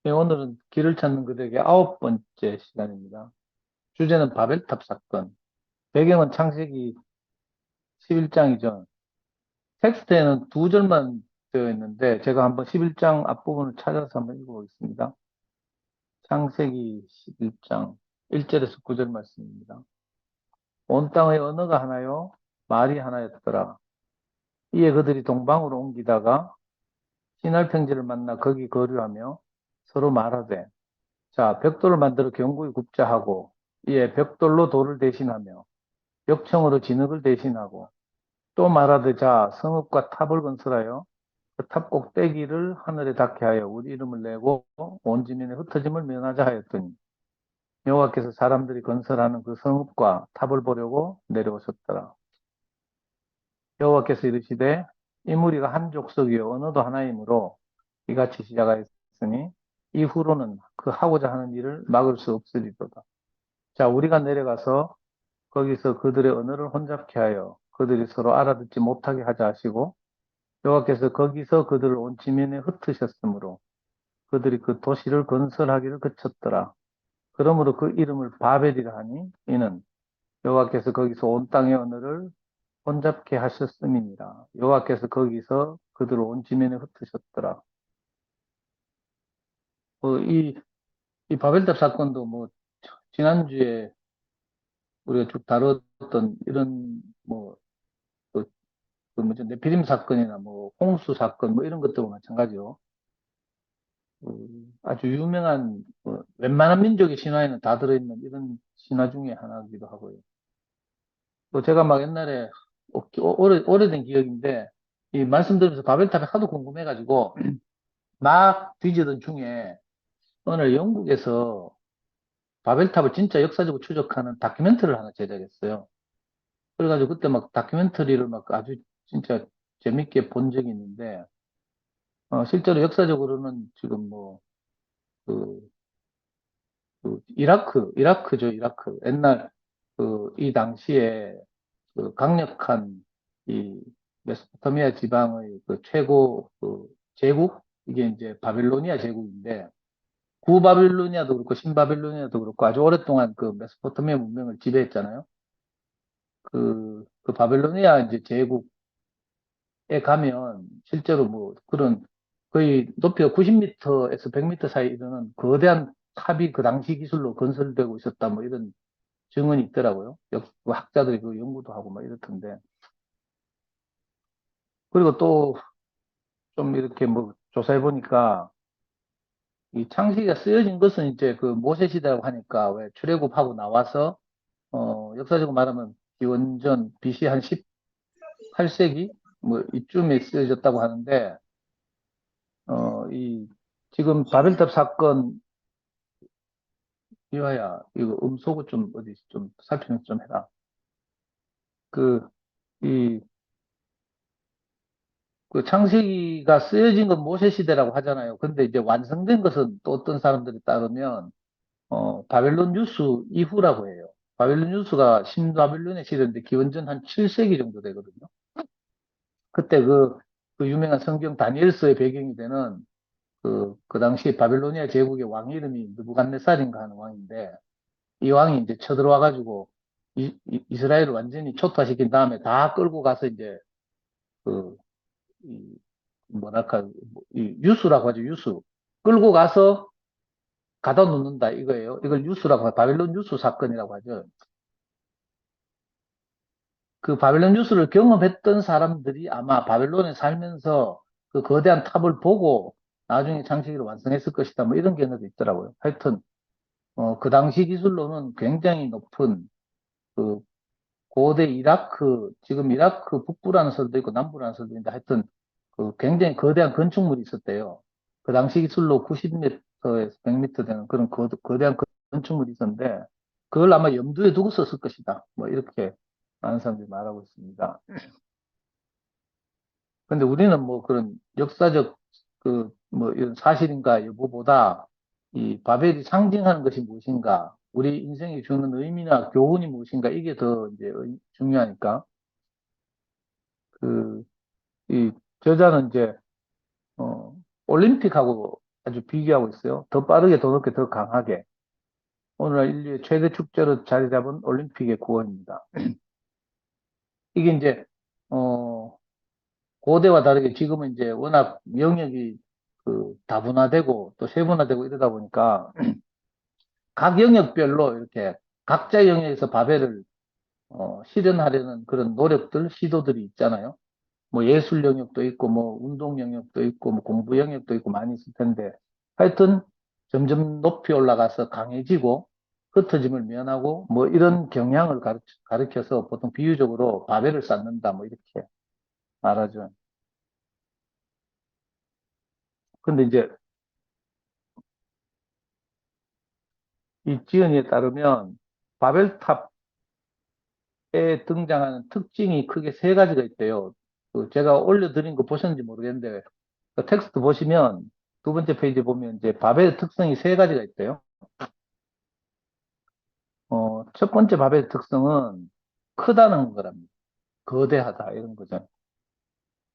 네, 오늘은 길을 찾는 그대에게 9번째 시간입니다. 주제는 바벨탑 사건. 배경은 창세기 11장이죠. 텍스트에는 두 절만 되어 있는데 제가 한번 11장 앞부분을 찾아서 한번 읽어보겠습니다. 창세기 11장 1절에서 9절 말씀입니다. 온 땅의 언어가 하나요? 말이 하나였더라. 이에 그들이 동방으로 옮기다가 시날 평지를 만나 거기 거류하며 서로 말하되, 자, 벽돌을 만들어 견고히 굽자 하고, 이에 벽돌로 돌을 대신하며 벽청으로 진흙을 대신하고, 또 말하되, 자, 성읍과 탑을 건설하여 그 탑 꼭대기를 하늘에 닿게 하여 우리 이름을 내고 온 지면에 흩어짐을 면하자 하였더니, 여호와께서 사람들이 건설하는 그 성읍과 탑을 보려고 내려오셨더라. 여호와께서 이르시되, 이 무리가 한 족속이요 언어도 하나이므로 이같이 시작하였으니 이후로는 그 하고자 하는 일을 막을 수 없으리로다. 자, 우리가 내려가서 거기서 그들의 언어를 혼잡케 하여 그들이 서로 알아듣지 못하게 하자 하시고, 여호와께서 거기서 그들을 온 지면에 흩으셨으므로 그들이 그 도시를 건설하기를 그쳤더라. 그러므로 그 이름을 바벨이라 하니, 이는 여호와께서 거기서 온 땅의 언어를 혼잡케 하셨음이니라. 여호와께서 거기서 그들을 온 지면에 흩으셨더라. 뭐 이 바벨탑 사건도 뭐 지난주에 우리가 쭉 다뤘던 이런 뭐 그, 그 뭐죠, 네피림 사건이나 뭐 홍수 사건 뭐 이런 것들과 마찬가지로 아주 유명한 웬만한 민족의 신화에는 다 들어있는 이런 신화 중에 하나이기도 하고요. 또 제가 막 옛날에 오래된 기억인데 이 말씀 들으면서 바벨탑이 하도 궁금해가지고 막 뒤지던 중에 오늘 영국에서 바벨탑을 진짜 역사적으로 추적하는 다큐멘터리를 하나 제작했어요. 그래가지고 그때 막 다큐멘터리를 막 아주 진짜 재밌게 본 적이 있는데 실제로 역사적으로는 지금 뭐 그, 이라크죠, 이라크. 옛날 이 당시에 그 강력한 이 메소포타미아 지방의 그 최고 제국, 이게 이제 바빌로니아 제국인데, 구바빌로니아도 그렇고 신바빌로니아도 그렇고 아주 오랫동안 그 메소포타미아 문명을 지배했잖아요. 그 바빌로니아 이제 제국에 가면 실제로 뭐 그런 거의 높이가 90m에서 100m 사이 이르는 거대한 탑이 그 당시 기술로 건설되고 있었다 뭐 이런 증언이 있더라고요. 그 학자들이 그 연구도 하고 막 이렇던데. 그리고 또 좀 이렇게 뭐 조사해 보니까 이 창시기가 쓰여진 것은 이제 그 모세 시대라고 하니까 왜 출애굽하고 나와서 역사적으로 말하면 기원전 BC 한 18세기 뭐 이쯤에 쓰여졌다고 하는데 이 지금 바벨탑 사건 이화야 이거 음소거 좀 어디 좀 살피면 좀 해라. 그 이 그 창세기가 쓰여진 건 모세 시대라고 하잖아요. 근데 이제 완성된 것은 또 어떤 사람들이 따르면 바벨론 유스 이후라고 해요. 바벨론 유스가 신바벨론의 시대인데 기원전 한 7세기 정도 되거든요. 그때 그 유명한 성경 다니엘서의 배경이 되는 그 당시 바벨로니아 제국의 왕 이름이 느부갓네살인가 하는 왕인데, 이 왕이 이제 쳐들어와가지고 이스라엘을 완전히 초토화시킨 다음에 다 끌고 가서 이제 그, 이, 뭐랄까, 이 유수라고 하죠, 유수. 끌고 가서 가다 놓는다 이거예요. 이걸 유수라고 하죠. 바벨론 유수 사건이라고 하죠. 그 바벨론 유수를 경험했던 사람들이 아마 바벨론에 살면서 그 거대한 탑을 보고 나중에 장치기를 완성했을 것이다. 뭐 이런 견해도 있더라고요. 하여튼, 그 당시 기술로는 굉장히 높은 그 고대 이라크, 지금 이라크 북부라는 설도 있고 남부라는 설도 있는데 하여튼 그 굉장히 거대한 건축물이 있었대요. 그 당시 기술로 90m에서 100m 되는 그런 거대한 건축물이 있었는데 그걸 아마 염두에 두고 썼을 것이다. 뭐 이렇게 많은 사람들이 말하고 있습니다. 근데 우리는 뭐 그런 역사적 뭐 이런 사실인가 여부보다 이 바벨이 상징하는 것이 무엇인가, 우리 인생에 주는 의미나 교훈이 무엇인가, 이게 더 이제 중요하니까 그 이 저자는 이제 어 올림픽하고 아주 비교하고 있어요. 더 빠르게, 더 높게, 더 강하게. 오늘날 인류의 최대 축제로 자리 잡은 올림픽의 구호입니다. 이게 이제, 어, 고대와 다르게 지금은 이제 워낙 영역이 다분화되고 또 세분화되고 이러다 보니까 각 영역별로 이렇게 각자 영역에서 바벨을 실현하려는 그런 노력들, 시도들이 있잖아요. 뭐 예술 영역도 있고, 뭐 운동 영역도 있고, 뭐 공부 영역도 있고 많이 있을 텐데, 하여튼 점점 높이 올라가서 강해지고, 흩어짐을 면하고, 뭐 이런 경향을 가르쳐서 보통 비유적으로 바벨을 쌓는다, 뭐 이렇게 말하죠. 근데 이제 이 지연에 따르면 바벨탑에 등장하는 특징이 크게 세 가지가 있대요. 제가 올려드린 거 보셨는지 모르겠는데, 그 텍스트 보시면 두 번째 페이지 보면 이제 바벨의 특성이 세 가지가 있대요. 첫 번째 바벨의 특성은 크다는 거랍니다. 거대하다 이런 거죠.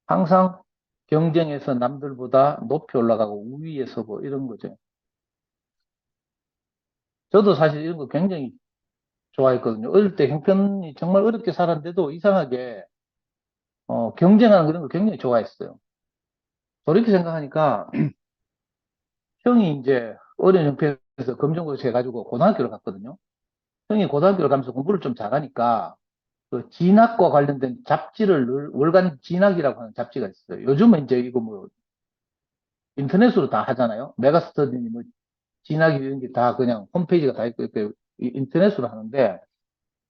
항상 경쟁에서 남들보다 높이 올라가고 우위에 서고 이런 거죠. 저도 사실 이런 거 굉장히 좋아했거든요. 어릴 때 형편이 정말 어렵게 살았는데도 이상하게 경쟁하는 그런 걸 굉장히 좋아했어요. 돌이켜 생각하니까 형이 이제 어린 형편에서 검정고시 해가지고 고등학교를 갔거든요. 형이 고등학교를 가면서 공부를 좀 잘하니까 그 진학과 관련된 잡지를 월간 진학이라고 하는 잡지가 있어요. 요즘은 이제 이거 뭐 인터넷으로 다 하잖아요. 메가스터디 뭐 진학이 이런 게 다 그냥 홈페이지가 다 있고 이렇게 인터넷으로 하는데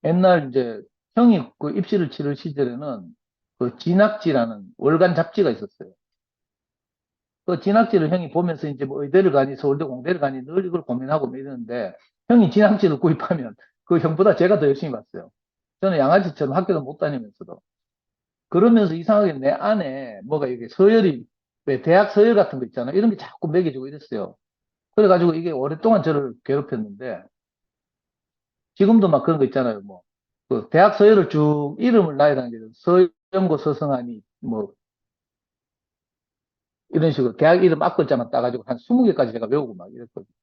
옛날 이제 형이 그 입시를 치를 시절에는 그 진학지라는 월간 잡지가 있었어요. 그 진학지를 형이 보면서 이제 뭐 의대를 가니 서울대 공대를 가니 늘 이걸 고민하고 뭐 이러는데 형이 진학지를 구입하면 그 형보다 제가 더 열심히 봤어요. 저는 양아치처럼 학교도 못 다니면서도. 그러면서 이상하게 내 안에 뭐가 이게 서열이, 왜 대학 서열 같은 거 있잖아요. 이런 게 자꾸 매겨지고 이랬어요. 그래가지고 이게 오랫동안 저를 괴롭혔는데 지금도 막 그런 거 있잖아요. 뭐, 그 대학 서열을 쭉 이름을 나열하는 게 서영고 서성하니 뭐 이런 식으로 대학 이름 앞글자만 따가지고 한 20개까지 제가 외우고 막 이랬거든요.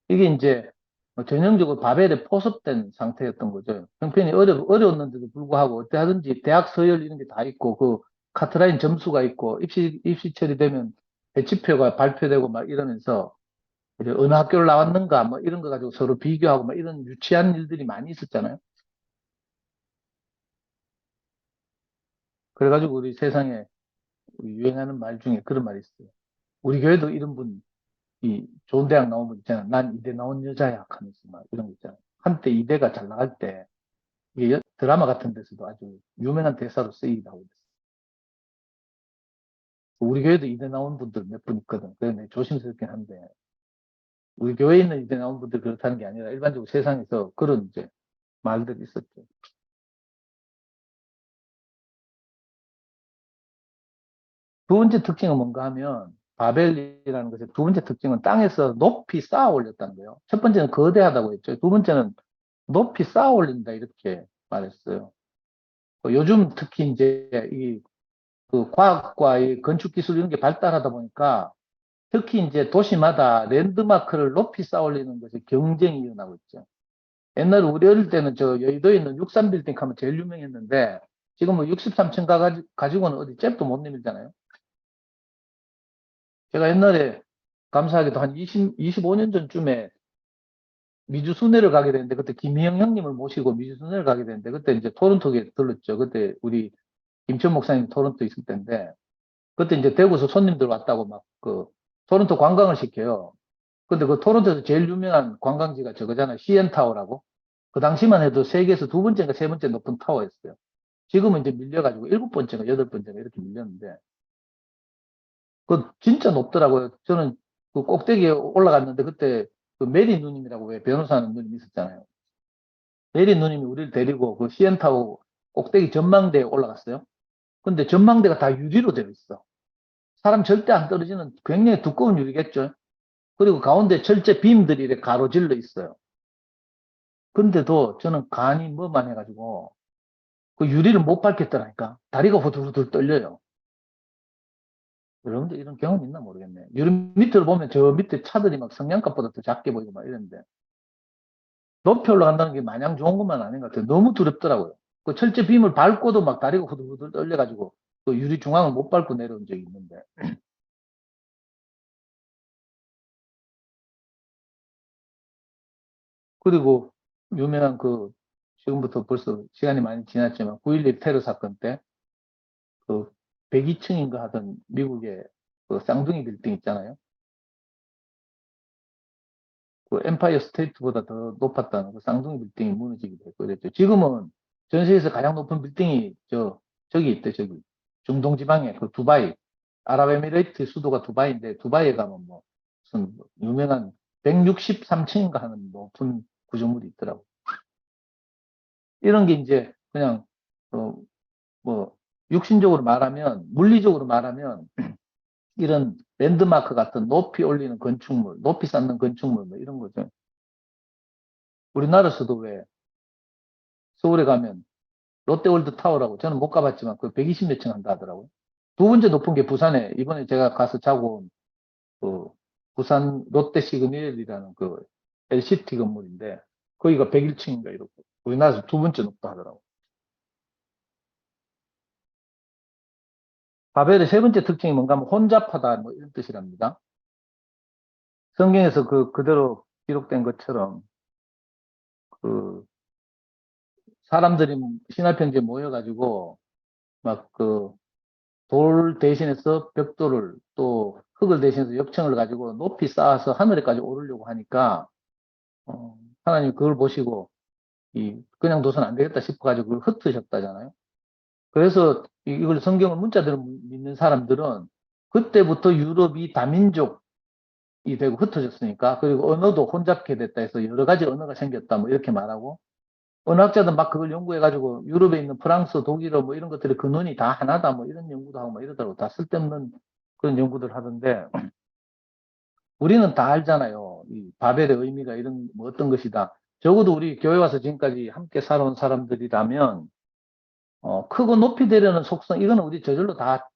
이게 이제 뭐 전형적으로 바벨에 포섭된 상태였던 거죠. 형편이 어려웠는데도 불구하고 어때 하든지 대학 서열 이런 게 다 있고 그 카트라인 점수가 있고 입시 처리되면 배치표가 발표되고 막 이러면서 이제 어느 학교를 나왔는가 뭐 이런 거 가지고 서로 비교하고 막 이런 유치한 일들이 많이 있었잖아요. 그래가지고 우리 세상에 유행하는 말 중에 그런 말이 있어요. 우리 교회도 이런 분, 이 좋은 대학 나온 분 있잖아요. 난 이대 나온 여자야 하면서 막 이런 거 있잖아요. 한때 이대가 잘 나갈 때 이게 드라마 같은 데서도 아주 유명한 대사로 쓰이기도 하고 있어요. 우리 교회도 이대 나온 분들 몇 분 있거든. 그래서 조심스럽긴 한데 우리 교회에 있는 이대 나온 분들 그렇다는 게 아니라 일반적으로 세상에서 그런 이제 말들이 있었죠. 두 번째 특징은 뭔가 하면 바벨이라는 것의 두 번째 특징은 땅에서 높이 쌓아 올렸다는 거예요. 첫 번째는 거대하다고 했죠. 두 번째는 높이 쌓아 올린다 이렇게 말했어요. 요즘 특히 이제 그 과학과 이 건축 기술 이런 게 발달하다 보니까 특히 이제 도시마다 랜드마크를 높이 쌓아 올리는 것이 경쟁이 일어나고 있죠. 옛날에 우리 어릴 때는 저 여의도에 있는 63빌딩 하면 제일 유명했는데 지금 뭐 63층 가지고는 어디 잽도 못 내밀잖아요. 제가 옛날에 감사하게도 한 25년 전쯤에 미주 순회를 가게 됐는데 그때 김희영 형님을 모시고 미주 순회를 가게 됐는데 그때 이제 토론토에 들렀죠. 그때 우리 김천 목사님 토론토 있을 때인데 그때 이제 대구에서 손님들 왔다고 막 그 토론토 관광을 시켜요. 근데 그 토론토에서 제일 유명한 관광지가 저거잖아요. CN타워라고. 그 당시만 해도 세계에서 두 번째인가 세 번째 높은 타워였어요. 지금은 이제 밀려가지고 일곱 번째가 여덟 번째가 이렇게 밀렸는데 그 진짜 높더라고요. 저는 그 꼭대기에 올라갔는데 그때 그 메리 누님이라고 왜 변호사하는 누님 있었잖아요. 메리 누님이 우리를 데리고 그 CN타워 꼭대기 전망대에 올라갔어요. 근데 전망대가 다 유리로 되어 있어. 사람 절대 안 떨어지는 굉장히 두꺼운 유리겠죠. 그리고 가운데 철제 빔들이 이렇게 가로질러 있어요. 근데도 저는 간이 뭐만 해가지고 그 유리를 못 밟겠더라니까. 다리가 후들후들 떨려요. 여러분들 이런 경험 있나 모르겠네. 유리 밑으로 보면 저 밑에 차들이 막 성냥갑보다 더 작게 보이고 막 이런데 높이 올라간다는 게 마냥 좋은 것만 아닌 것 같아요. 너무 두렵더라고요. 그 철제 빔을 밟고도 막 다리가 후들후들 떨려가지고 그 유리 중앙을 못 밟고 내려온 적이 있는데. 그리고 유명한 그 지금부터 벌써 시간이 많이 지났지만 9.11 테러 사건 때 그 102층인가 하던 미국의 그 쌍둥이 빌딩 있잖아요. 그 엠파이어 스테이트보다 더 높았다는 그 쌍둥이 빌딩이 무너지기도 했고 그랬죠. 지금은 전 세계에서 가장 높은 빌딩이 저기 있대, 저기. 중동 지방에 그 두바이, 아랍에미레이트 수도가 두바이인데 두바이에 가면 뭐 무슨 유명한 163층인가 하는 높은 구조물이 있더라고. 이런 게 이제 그냥 어, 뭐 육신적으로 말하면 물리적으로 말하면 이런 랜드마크 같은 높이 올리는 건축물, 높이 쌓는 건축물 뭐 이런 거죠. 우리나라에서도 왜 서울에 가면 롯데월드 타워라고 저는 못 가봤지만 그 120 몇 층 한다 하더라고요. 두 번째 높은 게 부산에 이번에 제가 가서 자고 온 그 부산 롯데 시그널이라는 그 LCT 건물인데 거기가 101층인가 이렇고 우리나라에서 두 번째 높다 하더라고요. 바벨의 세 번째 특징이 뭔가 하면 혼잡하다 뭐 이런 뜻이랍니다. 성경에서 그 그대로 기록된 것처럼 그 사람들이 신할평지에 모여가지고 막 그 돌 대신해서 벽돌을 또 흙을 대신해서 역청을 가지고 높이 쌓아서 하늘에까지 오르려고 하니까 하나님 그걸 보시고 이 그냥 둬서는 안 되겠다 싶어가지고 그걸 흩으셨다잖아요. 그래서 이걸 성경을 문자대로 믿는 사람들은 그때부터 유럽이 다민족이 되고 흩어졌으니까 그리고 언어도 혼잡게 됐다 해서 여러 가지 언어가 생겼다 뭐 이렇게 말하고 언어학자들 막 그걸 연구해가지고 유럽에 있는 프랑스, 독일어 뭐 이런 것들의 근원이 다 하나다 뭐 이런 연구도 하고 뭐 이러더라고. 다 쓸데없는 그런 연구들 하던데 우리는 다 알잖아요. 이 바벨의 의미가 이런 뭐 어떤 것이다. 적어도 우리 교회 와서 지금까지 함께 살아온 사람들이라면 크고 높이 되려는 속성 이거는 우리 저절로 다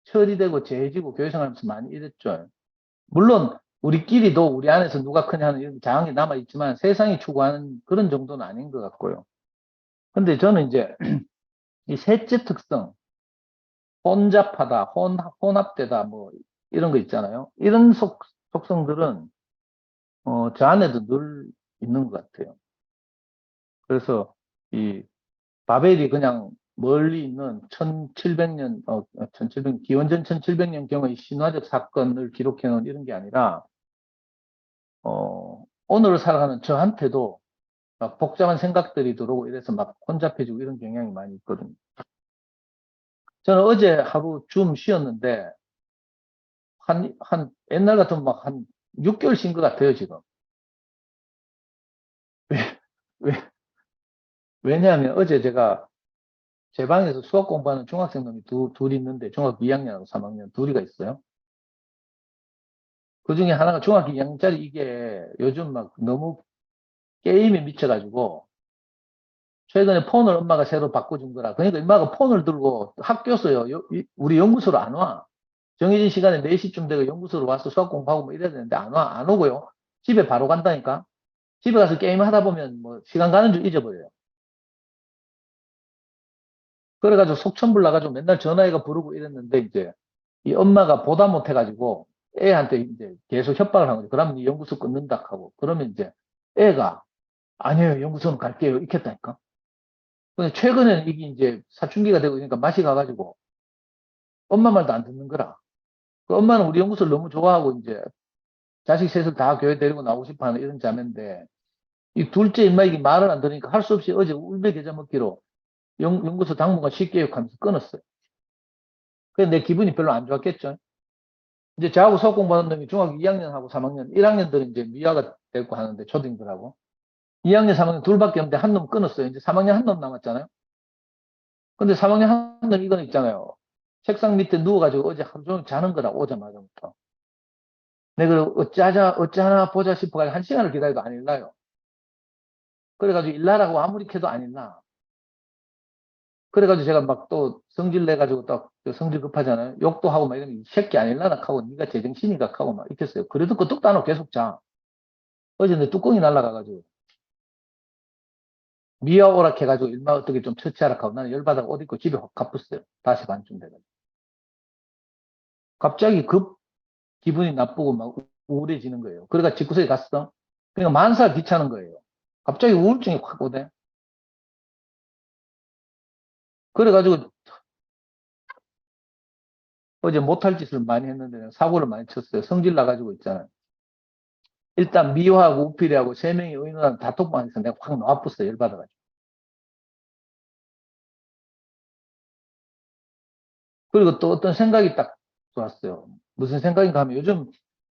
처리되고 재해지고 교회 생활하면서 많이 이랬죠. 물론 우리끼리도 우리 안에서 누가 크냐 하는 이런 장악이 남아 있지만 세상이 추구하는 그런 정도는 아닌 것 같고요. 근데 저는 이제 이 셋째 특성, 혼잡하다, 혼합되다, 뭐, 이런 거 있잖아요. 이런 속성들은, 저 안에도 늘 있는 것 같아요. 그래서 이 바벨이 그냥 멀리 있는 1700년, 1700, 기원전 1700년 경의 신화적 사건을 기록해 놓은 이런 게 아니라, 오늘을 살아가는 저한테도 막 복잡한 생각들이 들어오고 이래서 막 혼잡해지고 이런 경향이 많이 있거든요. 저는 어제 하루 줌 쉬었는데, 옛날 같으면 막 한 6개월 쉰 것 같아요, 지금. 왜, 왜냐하면 어제 제가 제 방에서 수학 공부하는 중학생 놈이 둘이 있는데, 중학교 2학년하고 3학년 둘이가 있어요. 그 중에 하나가 중학교 2학년짜리 이게 요즘 막 너무 게임에 미쳐가지고, 최근에 폰을 엄마가 새로 바꿔준 거라. 그러니까 엄마가 폰을 들고 학교서요. 우리 연구소로 안 와. 정해진 시간에 4시쯤 되고 연구소로 와서 수학 공부하고 뭐 이래야 되는데 안 와. 안 오고요. 집에 바로 간다니까. 집에 가서 게임 하다 보면 뭐 시간 가는 줄 잊어버려요. 그래가지고 속천불 나가지고 맨날 전화해가 부르고 이랬는데 이제 이 엄마가 보다 못해가지고 애한테 이제 계속 협박을 한 거죠. 그러면 네 연구소 끊는다 하고 그러면 이제 애가 아니에요 연구소는 갈게요 이렇게 했다니까. 근데 최근에는 이게 이제 사춘기가 되고 그러니까 맛이 가가지고 엄마 말도 안 듣는 거라. 그 엄마는 우리 연구소를 너무 좋아하고 이제 자식 셋을 다 교회 데리고 나오고 싶어 하는 이런 자매인데 이 둘째 인마 이게 말을 안 들으니까 할 수 없이 어제 울며 겨자 먹기로 연구소 당분간 쉴게요 하면서 끊었어요. 그래서 내 기분이 별로 안 좋았겠죠. 이제 저하고 수학 공부하는 놈이 중학교 2학년하고 3학년, 1학년들은 이제 미화가 되고 하는데, 초딩들하고. 2학년, 3학년 둘밖에 없는데 한 놈 끊었어요. 이제 3학년 한 놈 남았잖아요. 근데 3학년 한 놈 이건 있잖아요. 책상 밑에 누워가지고 어제 하루 종일 자는 거라, 오자마자부터. 내가 어찌하나 보자 싶어가지고 한 시간을 기다려도 안 일나요. 그래가지고 일나라고 아무리 캐도 안 일나. 그래가지고 제가 막 또 성질 내가지고 딱 성질 급하잖아요. 욕도 하고 막 이러면 이 새끼 아닐라나 하고 네가 제정신이가 하고 막 이랬어요. 그래도 끄떡도 안 하고 계속 자. 어제 내 뚜껑이 날라가가지고 미아 오락해가지고 일마 어떻게 좀 처치하라 하고 나는 열받아가 옷 입고 집에 확 가pus어요. 다시 반쯤 돼가지고. 갑자기 급 기분이 나쁘고 막 우울해지는 거예요. 그러니까 집구석에 갔어. 그러니까 만사 귀찮은 거예요. 갑자기 우울증이 확 오대. 그래가지고 어제 못할 짓을 많이 했는데 사고를 많이 쳤어요. 성질 나가지고 있잖아요. 일단 미화하고 우필이하고 세 명이 의논한 다톡방에서 내가 확 나와붙어요. 열받아가지고. 그리고 또 어떤 생각이 딱 들었어요. 무슨 생각인가 하면 요즘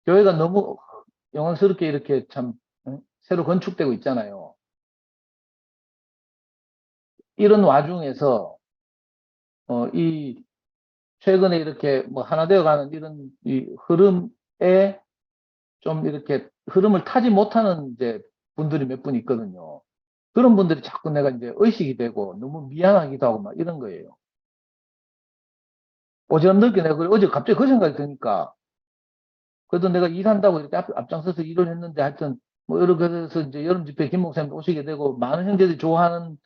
교회가 너무 영광스럽게 이렇게 참 새로 건축되고 있잖아요. 이런 와중에서 이 최근에 이렇게 뭐 하나 되어가는 이런 이 흐름에 좀 이렇게 흐름을 타지 못하는 이제 분들이 몇 분 있거든요. 그런 분들이 자꾸 내가 이제 의식이 되고 너무 미안하기도 하고 막 이런 거예요. 어제녁게 내가 어제 갑자기 그 생각이 드니까 그래도 내가 일한다고 이렇게 앞장서서 일을 했는데 하여튼 뭐 여러 그래서 이제 여름 집회 김 목사님 오시게 되고 많은 형제들이 좋아하는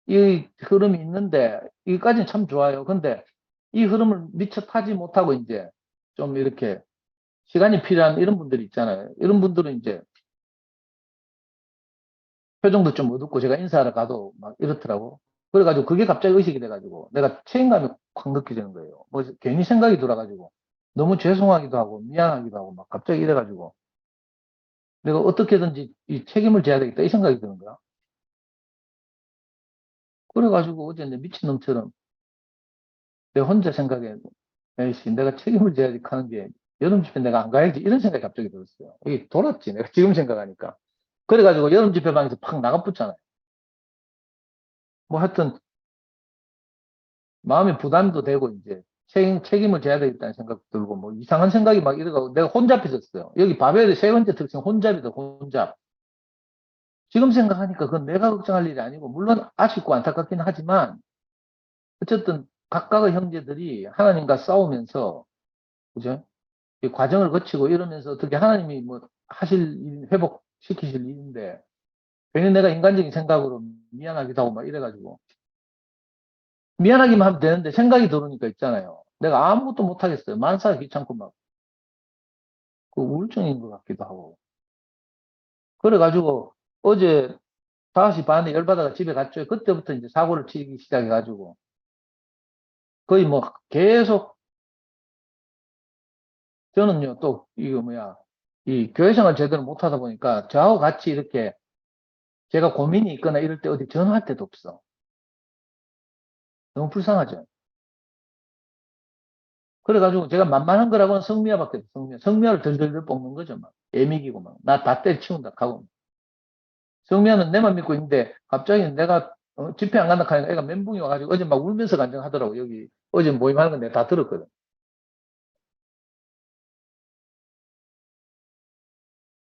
이 흐름이 있는데 이까지는 참 좋아요. 근데 이 흐름을 미처 타지 못하고 이제 좀 이렇게 시간이 필요한 이런 분들이 있잖아요. 이런 분들은 이제 표정도 좀 어둡고 제가 인사하러 가도 막 이렇더라고. 그래가지고 그게 갑자기 의식이 돼가지고 내가 책임감이 확 느껴지는 거예요. 뭐 괜히 생각이 들어가지고 너무 죄송하기도 하고 미안하기도 하고 막 갑자기 이래가지고 내가 어떻게든지 이 책임을 져야 되겠다 이 생각이 드는 거야. 그래가지고 어제 내 미친놈처럼 내 혼자 생각에 에이씨 내가 책임을 져야지 하는 게 여름 집회 내가 안 가야지 이런 생각이 갑자기 들었어요. 이게 돌았지 내가 지금 생각하니까. 그래가지고 여름 집회방에서 팍 나가붙잖아요. 뭐 하여튼 마음의 부담도 되고 이제 책임을 져야 되겠다는 생각 들고 뭐 이상한 생각이 막 이러고 내가 혼잡해졌어요. 여기 바벨의 세 번째 특징 혼잡이다 혼잡. 지금 생각하니까 그건 내가 걱정할 일이 아니고 물론 아쉽고 안타깝긴 하지만 어쨌든 각각의 형제들이 하나님과 싸우면서 그죠? 이 과정을 거치고 이러면서 어떻게 하나님이 뭐 회복시키실 일인데 괜히 내가 인간적인 생각으로 미안하기도 하고 막 이래가지고 미안하기만 하면 되는데 생각이 들으니까 있잖아요. 내가 아무것도 못하겠어요. 만사 귀찮고 막 그 우울증인 것 같기도 하고. 그래가지고 어제 5시 반에 열받아가 집에 갔죠. 그때부터 이제 사고를 치기 시작해가지고 거의 뭐 계속 저는요 또 이거 뭐야 이 교회 생활 제대로 못하다 보니까 저하고 같이 이렇게 제가 고민이 있거나 이럴 때 어디 전화할 때도 없어. 너무 불쌍하죠. 그래가지고 제가 만만한 거라고는 성미아밖에 없어. 성미아를 덜덜덜 볶는 거죠. 막 애미기고 막 나 다 때려치운다 하고 성미아는 내만 믿고 있는데 갑자기 내가 집회 안 간다 하니까 애가 멘붕이 와가지고 어제 막 울면서 간증하더라고. 여기 어제 모임하는 건 내가 다 들었거든.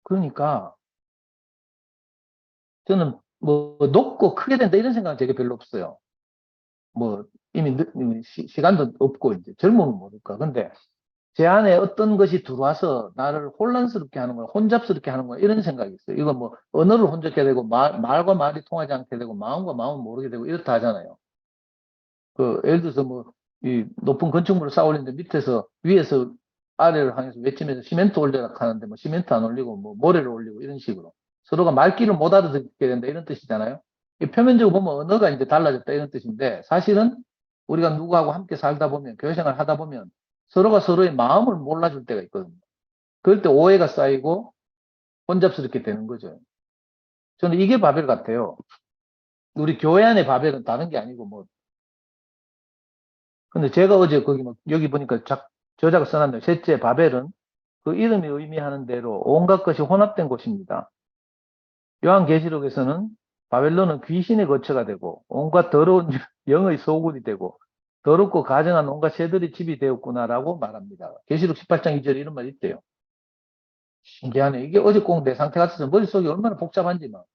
그러니까 저는 뭐 높고 크게 된다 이런 생각은 되게 별로 없어요. 뭐 이미 시간도 없고 이제 젊으면 모를까. 근데 제 안에 어떤 것이 들어와서 나를 혼란스럽게 하는 거야, 혼잡스럽게 하는 거야, 이런 생각이 있어요. 이거 뭐, 언어를 혼잡게 되고, 말과 말이 통하지 않게 되고, 마음과 마음을 모르게 되고, 이렇다 하잖아요. 예를 들어서 뭐, 이 높은 건축물을 쌓아 올리는데 밑에서, 위에서 아래를 향해서 외치면서 시멘트 올려라 하는데, 뭐, 시멘트 안 올리고, 뭐, 모래를 올리고, 이런 식으로. 서로가 말귀를 못 알아듣게 된다, 이런 뜻이잖아요. 표면적으로 보면 언어가 이제 달라졌다, 이런 뜻인데, 사실은 우리가 누구하고 함께 살다 보면, 교회생활 하다 보면, 서로가 서로의 마음을 몰라줄 때가 있거든요. 그럴 때 오해가 쌓이고 혼잡스럽게 되는 거죠. 저는 이게 바벨 같아요. 우리 교회 안의 바벨은 다른 게 아니고 뭐. 근데 제가 어제 거기 뭐 여기 보니까 저자가 써놨는데 셋째 바벨은 그 이름이 의미하는 대로 온갖 것이 혼합된 곳입니다. 요한계시록에서는 바벨론은 귀신의 거처가 되고 온갖 더러운 영의 소굴이 되고 더럽고 가증한 온갖 새들의 집이 되었구나라고 말합니다. 계시록 18장 2절에 이런 말이 있대요. 신기하네. 이게 어제 꼭 내 상태 같아서 머릿속이 얼마나 복잡한지 막.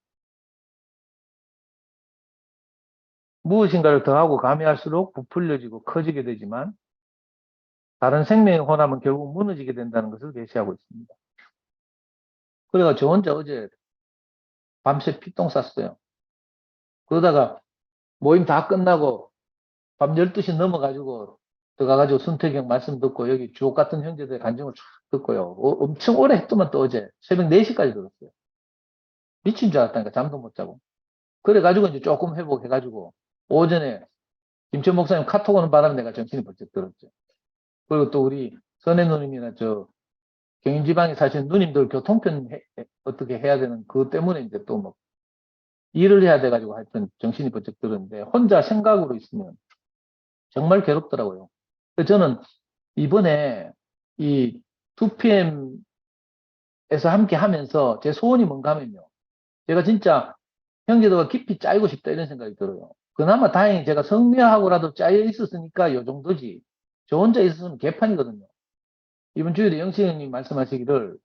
무엇인가를 더하고 가미할수록 부풀려지고 커지게 되지만 다른 생명의 혼합은 결국 무너지게 된다는 것을 계시하고 있습니다. 그래가 저 혼자 어제 밤새 피똥 쌌어요. 그러다가 모임 다 끝나고 밤 12시 넘어가지고 들어가가지고 손태경 말씀 듣고 여기 주옥 같은 형제들의 간증을 쫙 듣고요. 엄청 오래 했더만 또 어제 새벽 4시까지 들었어요. 미친 줄 알았다니까 잠도 못 자고. 그래가지고 이제 조금 회복해가지고 오전에 김천 목사님 카톡 오는 바람에 내가 정신이 번쩍 들었죠. 그리고 또 우리 선혜 누님이나 저 경인지방에 사시는 누님들 교통편 어떻게 해야 되는 그것 때문에 이제 또 뭐 일을 해야 돼가지고 하여튼 정신이 번쩍 들었는데 혼자 생각으로 있으면 정말 괴롭더라고요. 그래서 저는 이번에 이 2PM에서 함께 하면서 제 소원이 뭔가 하면요. 제가 진짜 형제들과 깊이 짜이고 싶다 이런 생각이 들어요. 그나마 다행히 제가 성묘하고라도 짜여 있었으니까 요 정도지. 저 혼자 있었으면 개판이거든요. 이번 주일에 영식 형님 말씀하시기를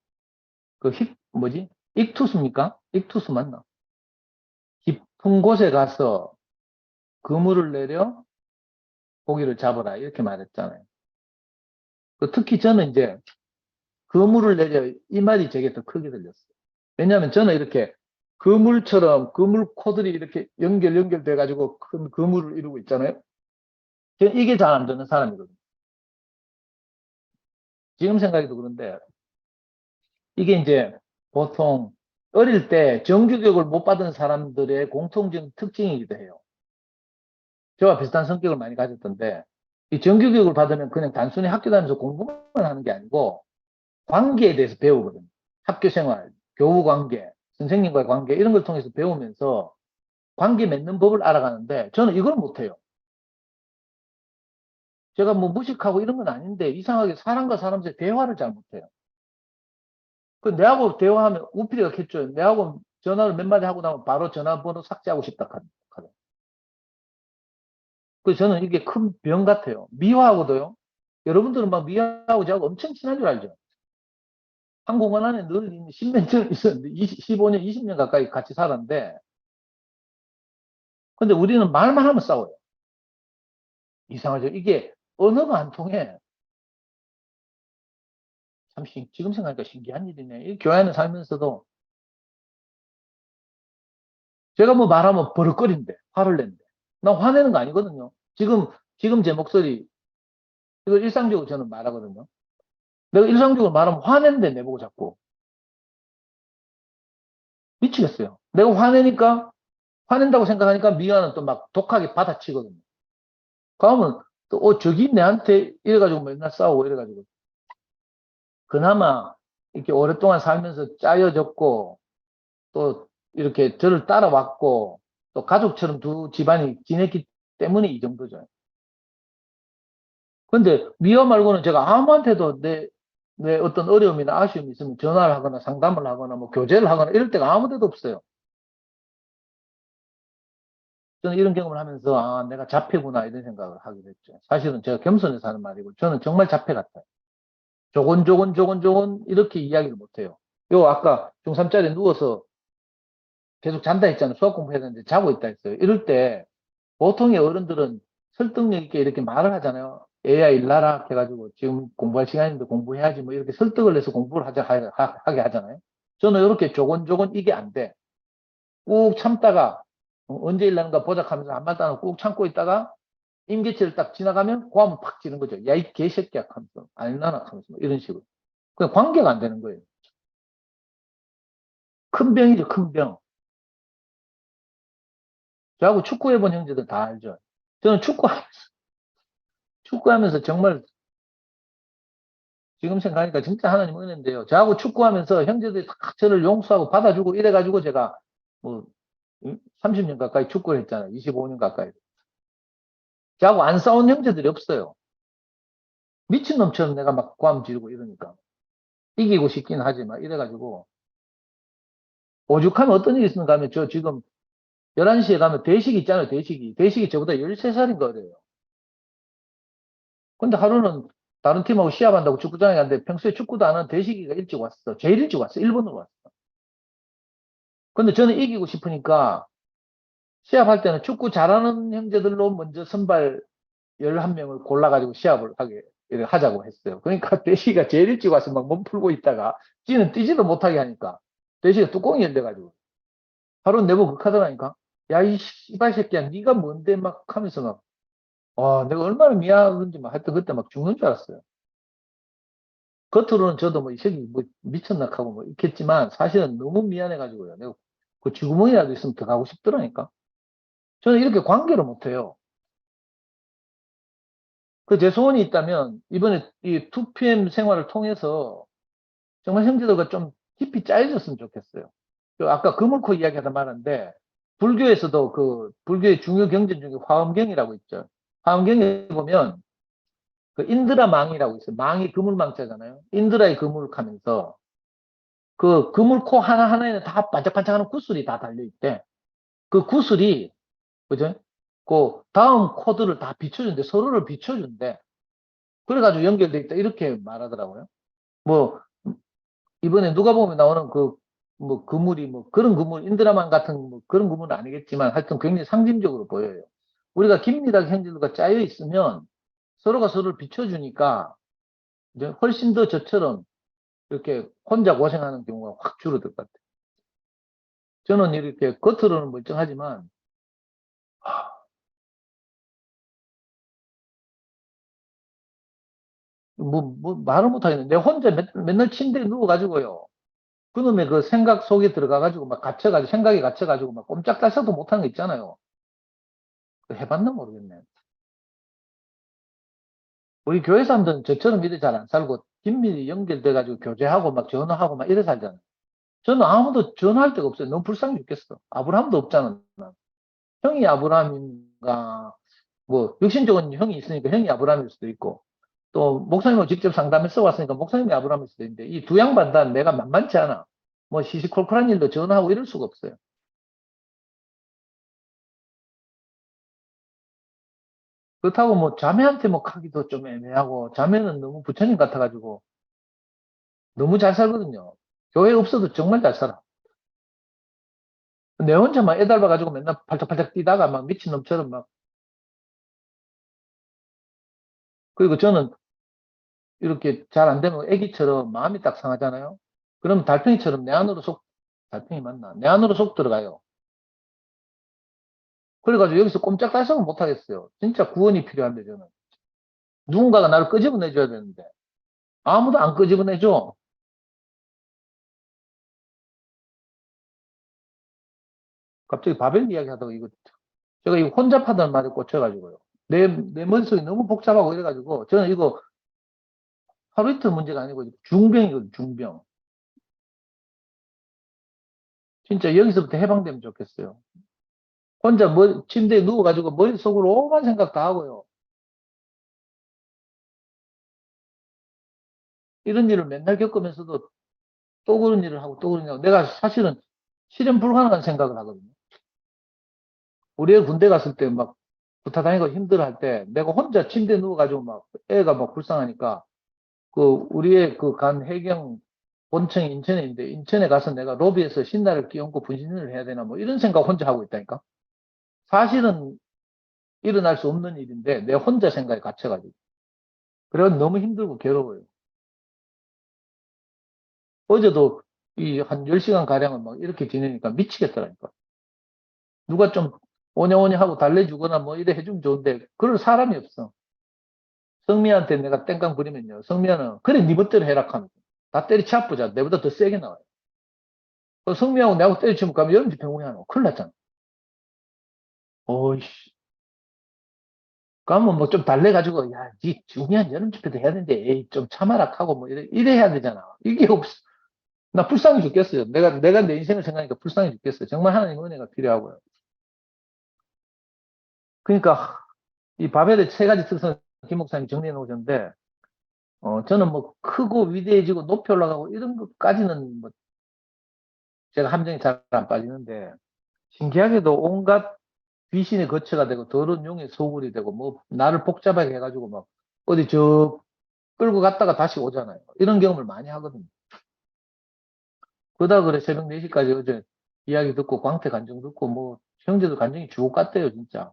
그 뭐지? 익투스입니까? 익투스 맞나? 깊은 곳에 가서 그물을 내려 고기를 잡아라 이렇게 말했잖아요. 특히 저는 이제 그물을 내려 이 말이 제게 더 크게 들렸어요. 왜냐하면 저는 이렇게 그물처럼 그물 코들이 이렇게 연결돼 가지고 큰 그물을 이루고 있잖아요. 저는 이게 잘 안 되는 사람이거든요. 지금 생각해도 그런데 이게 이제 보통 어릴 때 정규교육을 못 받은 사람들의 공통적인 특징이기도 해요. 저와 비슷한 성격을 많이 가졌던데 이 정규교육을 받으면 그냥 단순히 학교 다니면서 공부만 하는 게 아니고 관계에 대해서 배우거든요. 학교 생활, 교우 관계, 선생님과의 관계 이런 걸 통해서 배우면서 관계 맺는 법을 알아가는데 저는 이걸 못해요. 제가 뭐 무식하고 이런 건 아닌데 이상하게 사람과 사람 사이 대화를 잘 못해요. 그 내하고 대화하면 우필이가 겠죠. 내하고 전화를 몇 마디 하고 나면 바로 전화번호 삭제하고 싶다 하거든요. 그래서 저는 이게 큰 병 같아요. 미화하고도요. 여러분들은 막 미화하고 저하고 엄청 친한 줄 알죠. 한 공간 안에 늘 10년 전 있었는데 15년, 20년 가까이 같이 살았는데 근데 우리는 말만 하면 싸워요. 이상하죠. 이게 언어가 안 통해. 참 지금 생각하니까 신기한 일이네. 이 교회 안에 살면서도 제가 뭐 말하면 버럭거린대. 화를 낸대. 나 화내는 거 아니거든요. 지금 제 목소리 이걸 일상적으로 저는 말하거든요. 내가 일상적으로 말하면 화낸대 내보고 자꾸. 미치겠어요. 내가 화내니까 화낸다고 생각하니까 미아는 또 막 독하게 받아치거든요. 그러면 또 저기 내한테 이래가지고 맨날 싸우고 이래가지고 그나마 이렇게 오랫동안 살면서 짜여졌고 또 이렇게 저를 따라왔고 또 가족처럼 두 집안이 지냈기 때문에 이 정도죠. 근데 미아 말고는 제가 아무한테도 내 어떤 어려움이나 아쉬움이 있으면 전화를 하거나 상담을 하거나 뭐 교제를 하거나 이럴 때가 아무 데도 없어요. 저는 이런 경험을 하면서 아 내가 자폐구나 이런 생각을 하게 됐죠. 사실은 제가 겸손해서 하는 말이고 저는 정말 자폐 같아요. 조곤조곤 이렇게 이야기를 못해요. 요 아까 중3짜리 누워서 계속 잔다 했잖아요. 수학 공부해야 되는데 자고 있다 했어요. 이럴 때 보통의 어른들은 설득력 있게 이렇게 말을 하잖아요. 애야 일나라 해가지고 지금 공부할 시간인데 공부해야지 뭐 이렇게 설득을 해서 공부를 하게 하잖아요. 저는 이렇게 조곤조곤 이게 안 돼. 꾹 참다가 언제 일나는가 보자 하면서 한 말도 안 하고 꾹 참고 있다가 임계치를 딱 지나가면 고함을 팍 지는 거죠. 야, 이 개새끼야 하면서 안 일나나 하면서 뭐 이런 식으로. 그냥 관계가 안 되는 거예요. 큰 병이죠, 큰 병. 저하고 축구해본 형제들 다 알죠. 저는 축구하면서 정말 지금 생각하니까 진짜 하나님 은혜인데요. 저하고 축구하면서 형제들이 다 저를 용서하고 받아주고 이래가지고 제가 뭐 30년 가까이 축구를 했잖아요. 25년 가까이. 저하고 안 싸운 형제들이 없어요. 미친놈처럼 내가 막 고함 지르고 이러니까. 이기고 싶긴 하지만 이래가지고 오죽하면 어떤 일이 있는가 하면 저 지금 11시에 가면 대식이 있잖아요. 대식이 저보다 13살인가 그래요. 근데 하루는 다른 팀하고 시합한다고 축구장에 갔는데 평소에 축구도 안 하는 대식이가 일찍 왔어. 제일 일찍 왔어. 일본으로 왔어. 근데 저는 이기고 싶으니까 시합할 때는 축구 잘하는 형제들로 먼저 선발 11명을 골라가지고 시합을 이렇게 하자고 했어요. 그러니까 대시가 제일 일찍 와서 막 몸 풀고 있다가 지는 뛰지도 못하게 하니까 대시가 뚜껑이 열려가지고 바로 내보고 극하더라니까. 야, 이 씨발 새끼야, 네가 뭔데 막 하면서 막, 와, 내가 얼마나 미안한지 막 하여튼 그때 막 죽는 줄 알았어요. 겉으로는 저도 뭐 이 새끼 뭐 미쳤나 하고 뭐 있겠지만 사실은 너무 미안해가지고요. 내가 그 쥐구멍이라도 있으면 더 가고 싶더라니까. 저는 이렇게 관계를 못해요. 그 제 소원이 있다면 이번에 이 2PM 생활을 통해서 정말 형제들과 좀 깊이 짜여졌으면 좋겠어요. 그 아까 그물코 이야기하다 말았는데 불교에서도 그 불교의 중요 경전 중에 화엄경이라고 있죠. 화엄경에 보면 그 인드라 망이라고 있어요. 망이 그물망자잖아요. 인드라의 그물하면서 그 그물코 하나하나에는 다 반짝반짝하는 구슬이 다 달려있대. 그 구슬이 그죠? 그 다음 코드를 다 비춰준대. 서로를 비춰준대. 그래가지고 연결돼 있다. 이렇게 말하더라고요. 뭐 이번에 누가 보면 나오는 그 뭐 그물이 뭐 그런 그물 인드라만 같은 뭐 그런 그물은 아니겠지만 하여튼 굉장히 상징적으로 보여요. 우리가 긴밀하게 형제들과 짜여 있으면 서로가 서로를 비춰주니까 이제 훨씬 더 저처럼 이렇게 혼자 고생하는 경우가 확 줄어들 것 같아요. 저는 이렇게 겉으로는 멀쩡하지만 뭐 말을 못하겠네. 내가 혼자 맨날 침대에 누워가지고요. 그놈의 그 생각 속에 들어가가지고 막 갇혀가지고 생각이 갇혀가지고 막 꼼짝달싹도 못하는 거 있잖아요. 해봤나 모르겠네. 우리 교회 사람들은 저처럼 이래 잘 안 살고 긴밀히 연결돼가지고 교제하고 막 전화하고 막 이래 살잖아요. 저는 아무도 전화할 데가 없어요. 너무 불쌍해 죽겠어. 아브라함도 없잖아. 형이 아브라함인가, 뭐, 육신적인 형이 있으니까 형이 아브라함일 수도 있고, 또 목사님하고 직접 상담해서 왔으니까 목사님이 아브라함일 수도 있는데, 이 두 양반 다 내가 만만치 않아. 뭐, 시시콜콜한 일도 전화하고 이럴 수가 없어요. 그렇다고 뭐, 자매한테 뭐, 하기도 좀 애매하고, 자매는 너무 부처님 같아가지고, 너무 잘 살거든요. 교회 없어도 정말 잘 살아. 내 혼자 막 애달아가지고 맨날 팔짝팔짝 뛰다가 막 미친놈처럼 막, 그리고 저는 이렇게 잘 안 되면 애기처럼 마음이 딱 상하잖아요. 그럼 달팽이처럼 내 안으로 달팽이 맞나? 내 안으로 속 들어가요. 그래가지고 여기서 꼼짝달싹은 못 하겠어요. 진짜 구원이 필요한데 저는. 누군가가 나를 끄집어내줘야 되는데 아무도 안 끄집어내줘. 갑자기 바벨 이야기 하다가 이거 제가 이거 혼잡하다는 말에 꽂혀가지고요. 내 머릿속이 너무 복잡하고 이래가지고 저는 이거 하루 이틀 문제가 아니고 중병이거든요. 중병. 진짜 여기서부터 해방되면 좋겠어요. 혼자 침대에 누워가지고 머릿속으로 오만 생각 다 하고요. 이런 일을 맨날 겪으면서도 또 그런 일을 하고 또 그런 일을 하고 내가 사실은 실현 불가능한 생각을 하거든요. 우리 애 군대 갔을 때 막 부타 다니고 힘들어 할 때 내가 혼자 침대에 누워가지고 막 애가 막 불쌍하니까 그 우리 애 그 간 해경 본청이 인천에 있는데 인천에 가서 내가 로비에서 신나를 끼얹고 분신을 해야 되나 뭐 이런 생각 혼자 하고 있다니까. 사실은 일어날 수 없는 일인데 내 혼자 생각에 갇혀가지고. 그래서 너무 힘들고 괴로워요. 어제도 이 한 10시간 가량은 막 이렇게 지내니까 미치겠더라니까. 누가 좀 오냐오냐 하고 달래주거나 뭐 이래 해주면 좋은데 그럴 사람이 없어. 성미한테 내가 땡깡 부리면요. 성미는 그래 니 멋대로 해라 하면 다 때리치 아프자. 내보다 더 세게 나와요. 그 성미하고 내하고 때리치면 가면 여름지 병원에 하나 큰일 났잖아. 어이씨. 그러면 뭐 좀 달래가지고 야, 니 중요한 여름 집회도 해야 되는데 에이, 좀 참아라 하고 뭐 이래 해야 되잖아. 이게 없어. 나 불쌍히 죽겠어요. 내가 내 인생을 생각하니까 불쌍히 죽겠어요. 정말 하나님 은혜가 필요하고요. 그러니까 이 바벨의 세 가지 특성 김 목사님이 정리해 놓으셨는데 저는 뭐 크고 위대해지고 높이 올라가고 이런 것까지는 뭐 제가 함정이 잘 안 빠지는데 신기하게도 온갖 귀신의 거처가 되고 더러운 용의 소굴이 되고 뭐 나를 복잡하게 해가지고 막 어디 저 끌고 갔다가 다시 오잖아요. 이런 경험을 많이 하거든요. 그러다 그래 새벽 4시까지 어제 이야기 듣고 광태 간증 듣고 뭐 형제들 감정이 주옥 같대요, 진짜.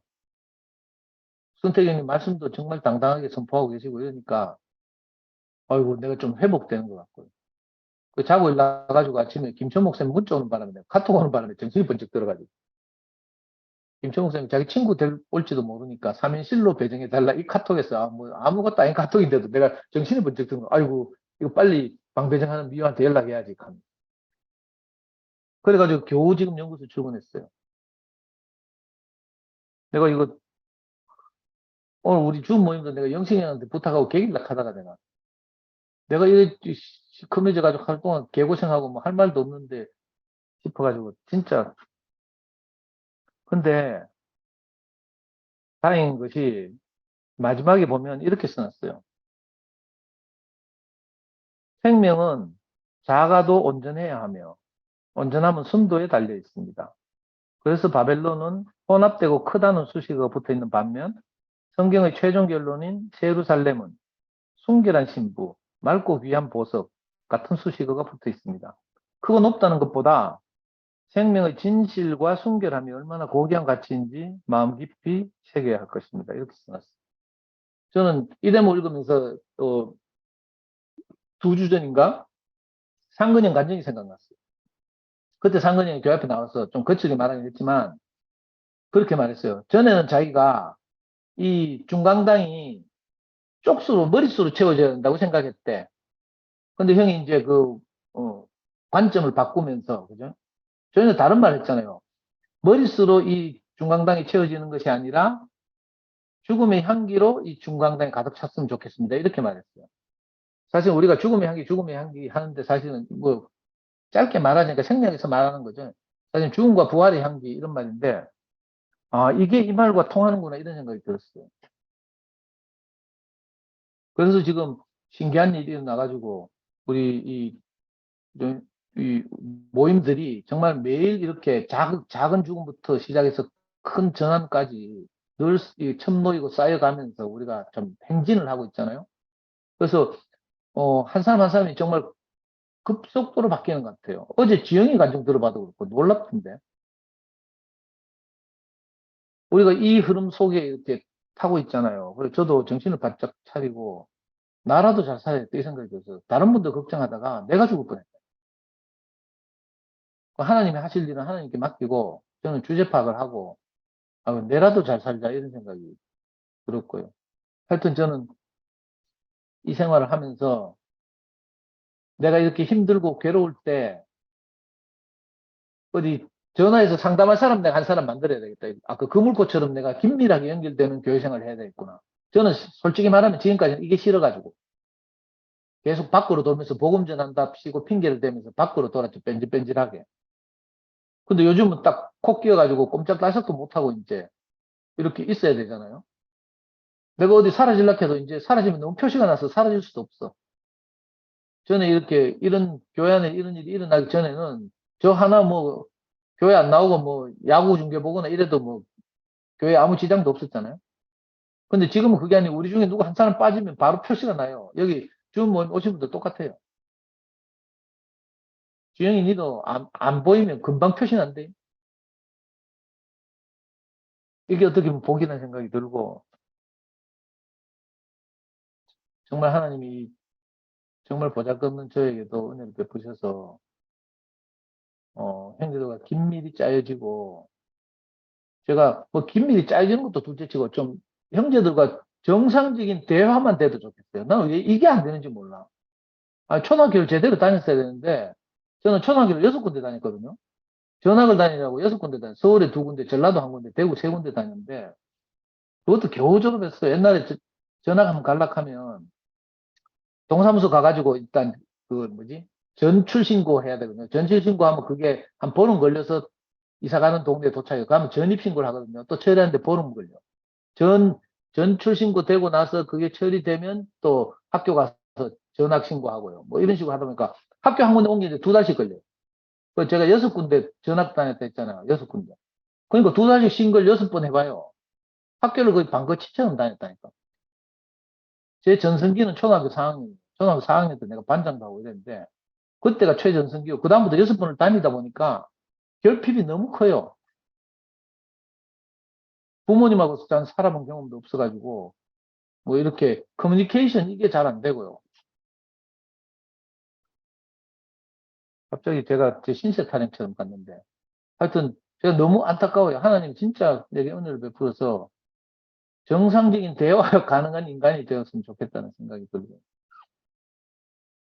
손태기 형님 말씀도 정말 당당하게 선포하고 계시고 이러니까, 아이고, 내가 좀 회복되는 것 같고요. 그 자고 일어나가지고 아침에 김천목 쌤 문자 오는 바람에, 내가 카톡 오는 바람에 정신이 번쩍 들어가지고. 김천목 쌤이 자기 친구 올지도 모르니까 3인실로 배정해달라. 이 카톡에서 뭐 아무것도 아닌 카톡인데도 내가 정신이 번쩍 드는 거. 아이고, 이거 빨리 방 배정하는 미호한테 연락해야지. 그래가지고 겨우 지금 연구소 출근했어요. 내가 이거 오늘 우리 주 모임도 내가 영식이 형한테 부탁하고 계길락 하다가 내가 이래 시커매져가지고 할 동안 개고생하고 뭐 할 말도 없는데 싶어가지고 진짜. 근데 다행인 것이 마지막에 보면 이렇게 써놨어요. 생명은 작아도 온전해야 하며 온전하면 순도에 달려 있습니다. 그래서 바벨론은 혼합되고 크다는 수식어가 붙어 있는 반면 성경의 최종 결론인 예루살렘은 순결한 신부, 맑고 귀한 보석 같은 수식어가 붙어 있습니다. 크고 높다는 것보다 생명의 진실과 순결함이 얼마나 고귀한 가치인지 마음 깊이 새겨야 할 것입니다. 이렇게 써놨어요. 저는 이 대목 읽으면서 두 주 전인가 상근형 간증이 생각났어요. 그때 상근형이 교회 앞에 나와서 좀 거칠게 말하긴 했지만 그렇게 말했어요. 전에는 자기가 이 중강당이 쪽수로 머릿수로 채워져야 된다고 생각했대. 근데 형이 이제 관점을 바꾸면서, 그죠? 저희는 다른 말 했잖아요. 머릿수로 이 중강당이 채워지는 것이 아니라 죽음의 향기로 이 중강당이 가득 찼으면 좋겠습니다. 이렇게 말했어요. 사실 우리가 죽음의 향기 하는데 사실은 뭐 짧게 말하자니까 생략해서 말하는 거죠. 사실 죽음과 부활의 향기 이런 말인데, 아, 이게 이 말과 통하는구나 이런 생각이 들었어요. 그래서 지금 신기한 일이 일어나가지고 우리 이 모임들이 정말 매일 이렇게 작은 죽음부터 시작해서 큰 전환까지 늘 첨노이고 쌓여가면서 우리가 좀 행진을 하고 있잖아요. 그래서 한 사람 한 사람이 정말 급속도로 바뀌는 것 같아요. 어제 지영이 간증 들어봐도 그렇고 놀랍던데 우리가 이 흐름 속에 이렇게 타고 있잖아요. 그래서 저도 정신을 바짝 차리고 나라도 잘 살아야겠다 이 생각이 들어서 다른 분들 걱정하다가 내가 죽을 뻔했어요. 하나님이 하실 일은 하나님께 맡기고 저는 주제 파악을 하고 내라도 잘 살자 이런 생각이 들었고요. 하여튼 저는 이 생활을 하면서 내가 이렇게 힘들고 괴로울 때 어디 전화해서 상담할 사람 내가 한 사람 만들어야 되겠다. 그 그물고처럼 내가 긴밀하게 연결되는 교회 생활을 해야 되겠구나. 저는 솔직히 말하면 지금까지는 이게 싫어가지고 계속 밖으로 돌면서 복음 전한답시고 핑계를 대면서 밖으로 돌았죠. 뺀질뺀질하게. 근데 요즘은 딱 콕 끼어가지고 꼼짝달싹도 못하고 이제 이렇게 있어야 되잖아요. 내가 어디 사라질라 해도 이제 사라지면 너무 표시가 나서 사라질 수도 없어. 전에 이렇게 이런 교회 안에 이런 일이 일어나기 전에는 저 하나 뭐 교회 안 나오고 뭐 야구 중계 보거나 이래도 뭐 교회 아무 지장도 없었잖아요. 근데 지금은 그게 아니고 우리 중에 누구 한 사람 빠지면 바로 표시가 나요. 여기 주문 모임 오신 분들 똑같아요. 주영이 니도 안 보이면 금방 표시 난대. 이게 어떻게 보면 복이라는 생각이 들고 정말 하나님이 정말 보잘것없는 저에게도 은혜를 베푸셔서 형제들과 긴밀히 짜여지고 제가 뭐 긴밀히 짜여지는 것도 둘째치고 좀 형제들과 정상적인 대화만 돼도 좋겠어요. 나는 왜 이게 안 되는지 몰라. 초등학교를 제대로 다녔어야 되는데 저는 초등학교를 6군데 다녔거든요. 전학을 다니라고 6군데 다녔어요. 서울에 2군데, 전라도 1군데, 대구 3군데 다녔는데 그것도 겨우 졸업했어요. 옛날에 전학 한번 갈락하면 동사무소 가가지고 일단 그 뭐지? 전출신고 해야 되거든요. 전출신고하면 그게 한 보름 걸려서 이사 가는 동네에 도착해요. 그러면 전입신고를 하거든요. 또 처리하는데 보름 걸려. 전, 전출신고 되고 나서 그게 처리되면 또 학교 가서 전학신고하고요. 뭐 이런 식으로 하다 보니까 학교 한 군데 옮기는데 2달씩 걸려요. 그 제가 6군데 전학 다녔다 했잖아요. 6군데. 그러니까 2달씩 신걸 6번 해봐요. 학교를 거의 방거치처럼 다녔다니까. 제 전성기는 초등학교 4학년, 초등학교 4학년 때 내가 반장도 하고 이랬는데, 그때가 최전성기고, 그다음부터 6번을 다니다 보니까 결핍이 너무 커요. 부모님하고 잘 살아본 경험도 없어가지고, 뭐 이렇게 커뮤니케이션 이게 잘 안 되고요. 갑자기 제가 제 신세 타령처럼 갔는데, 하여튼 제가 너무 안타까워요. 하나님 진짜 내게 은혜를 베풀어서 정상적인 대화가 가능한 인간이 되었으면 좋겠다는 생각이 들고요.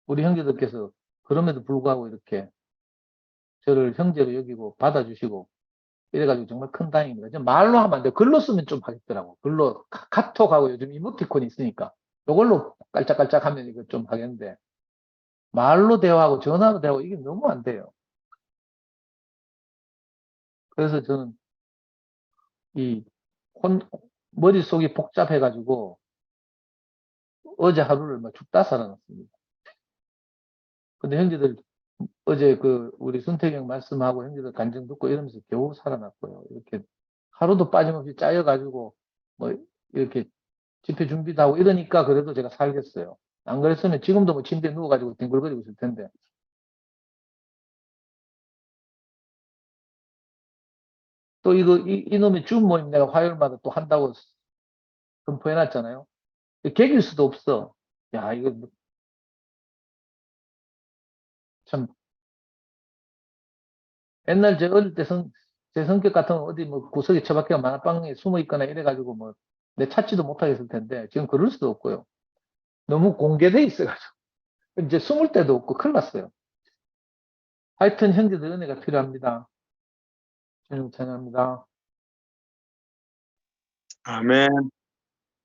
우리 형제들께서 그럼에도 불구하고 이렇게 저를 형제로 여기고 받아주시고 이래가지고 정말 큰 다행입니다. 말로 하면 안 돼요. 글로 쓰면 좀 하겠더라고. 글로 카톡하고 요즘 이모티콘이 있으니까 이걸로 깔짝깔짝 하면 이거 좀 하겠는데 말로 대화하고 전화로 대화하고 이게 너무 안 돼요. 그래서 저는 이 머릿속이 복잡해가지고 어제 하루를 막 죽다 살아났습니다. 근데 형제들 어제 그 우리 순택이 형 말씀하고 형제들 간증 듣고 이러면서 겨우 살아났고요. 이렇게 하루도 빠짐없이 짜여가지고 뭐 이렇게 집회 준비도 하고 이러니까 그래도 제가 살겠어요. 안 그랬으면 지금도 뭐 침대에 누워가지고 뒹굴거리고 있을 텐데. 또 이놈의 줌 모임 내가 화요일마다 또 한다고 선포해놨잖아요. 개길 수도 없어. 야, 이거 참, 옛날 제 어릴 때 제 성격 같으면 어디 뭐 구석에 처박혀 만화방에 숨어 있거나 이래가지고 뭐 내 찾지도 못하겠을 텐데 지금 그럴 수도 없고요. 너무 공개돼 있어가지고. 이제 숨을 데도 없고 큰일 났어요. 하여튼 형제들 은혜가 필요합니다. 주님 찬양합니다. 아멘.